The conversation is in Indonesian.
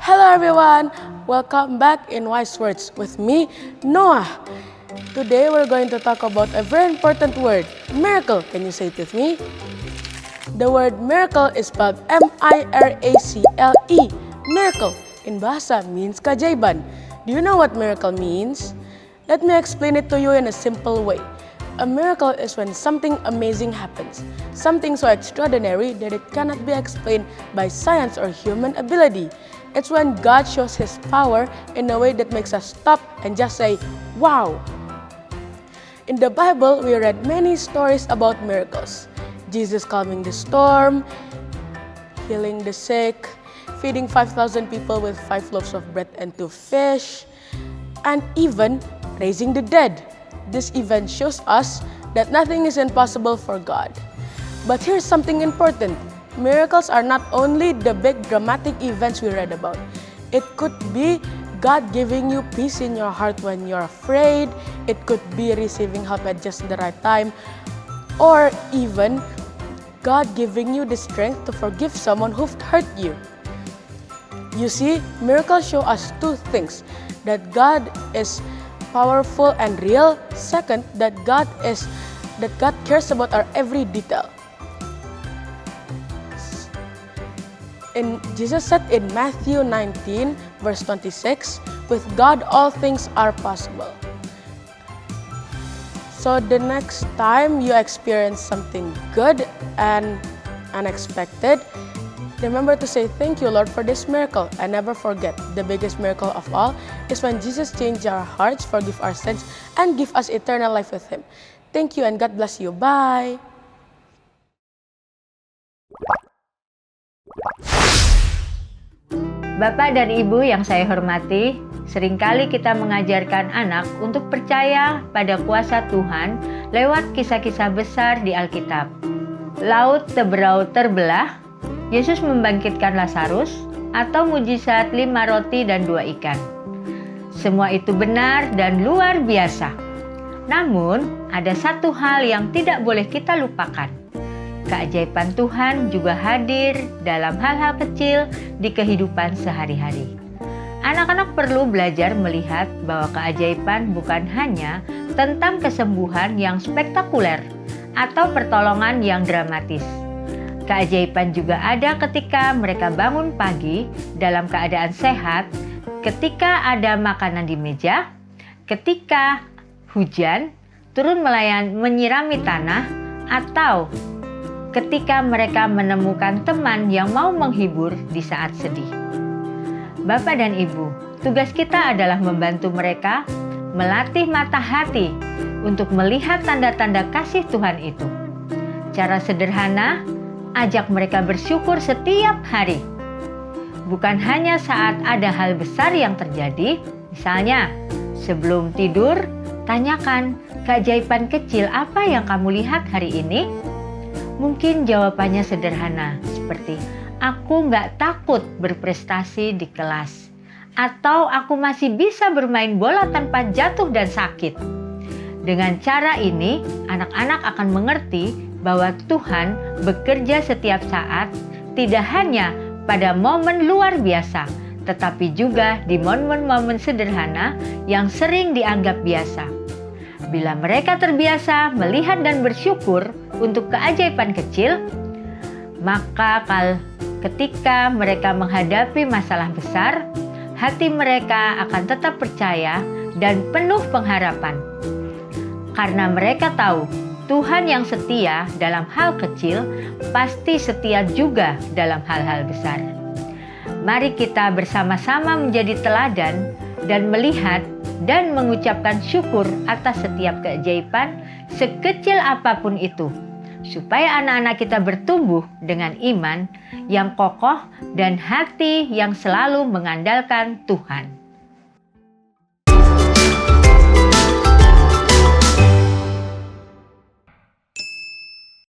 Hello everyone, welcome back in Wise Words with me, Noah. Today we're going to talk about a very important word, miracle. Can you say it with me? The word miracle is spelled M-I-R-A-C-L-E. Miracle in Bahasa means keajaiban. Do you know what miracle means? Let me explain it to you in a simple way. A miracle is when something amazing happens, something so extraordinary that it cannot be explained by science or human ability. It's when God shows His power in a way that makes us stop and just say, wow! In the Bible, we read many stories about miracles. Jesus calming the storm, healing the sick, feeding 5,000 people with 5 loaves of bread and 2 fish, and even raising the dead. This event shows us that nothing is impossible for God. But here's something important. Miracles are not only the big dramatic events we read about. It could be God giving you peace in your heart when you're afraid. It could be receiving help at just the right time. Or even God giving you the strength to forgive someone who've hurt you. You see, miracles show us 2 things. That God is powerful and real. Second, that God cares about our every detail. Jesus said in Matthew 19, verse 26, with God all things are possible. So the next time you experience something good and unexpected, remember to say thank you, Lord, for this miracle. And never forget, the biggest miracle of all is when Jesus changed our hearts, forgive our sins, and give us eternal life with Him. Thank you and God bless you. Bye! Bapak dan Ibu yang saya hormati, seringkali kita mengajarkan anak untuk percaya pada kuasa Tuhan lewat kisah-kisah besar di Alkitab. Laut Teberau terbelah, Yesus membangkitkan Lazarus, atau mujizat 5 roti dan 2 ikan. Semua itu benar dan luar biasa. Namun, ada satu hal yang tidak boleh kita lupakan. Keajaiban Tuhan juga hadir dalam hal-hal kecil di kehidupan sehari-hari. Anak-anak perlu belajar melihat bahwa keajaiban bukan hanya tentang kesembuhan yang spektakuler atau pertolongan yang dramatis. Keajaiban juga ada ketika mereka bangun pagi dalam keadaan sehat, ketika ada makanan di meja, ketika hujan turun menyirami tanah, atau ketika mereka menemukan teman yang mau menghibur di saat sedih. Bapak dan Ibu, tugas kita adalah membantu mereka melatih mata hati untuk melihat tanda-tanda kasih Tuhan itu. Cara sederhana, ajak mereka bersyukur setiap hari. Bukan hanya saat ada hal besar yang terjadi, misalnya sebelum tidur, tanyakan keajaiban kecil apa yang kamu lihat hari ini. Mungkin jawabannya sederhana, seperti aku nggak takut berprestasi di kelas, atau aku masih bisa bermain bola tanpa jatuh dan sakit. Dengan cara ini, anak-anak akan mengerti bahwa Tuhan bekerja setiap saat, tidak hanya pada momen luar biasa, tetapi juga di momen-momen sederhana yang sering dianggap biasa. Bila mereka terbiasa melihat dan bersyukur untuk keajaiban kecil, maka ketika mereka menghadapi masalah besar, hati mereka akan tetap percaya dan penuh pengharapan. Karena mereka tahu Tuhan yang setia dalam hal kecil pasti setia juga dalam hal-hal besar. Mari kita bersama-sama menjadi teladan dan melihat dan mengucapkan syukur atas setiap keajaiban sekecil apapun itu, supaya anak-anak kita bertumbuh dengan iman yang kokoh dan hati yang selalu mengandalkan Tuhan.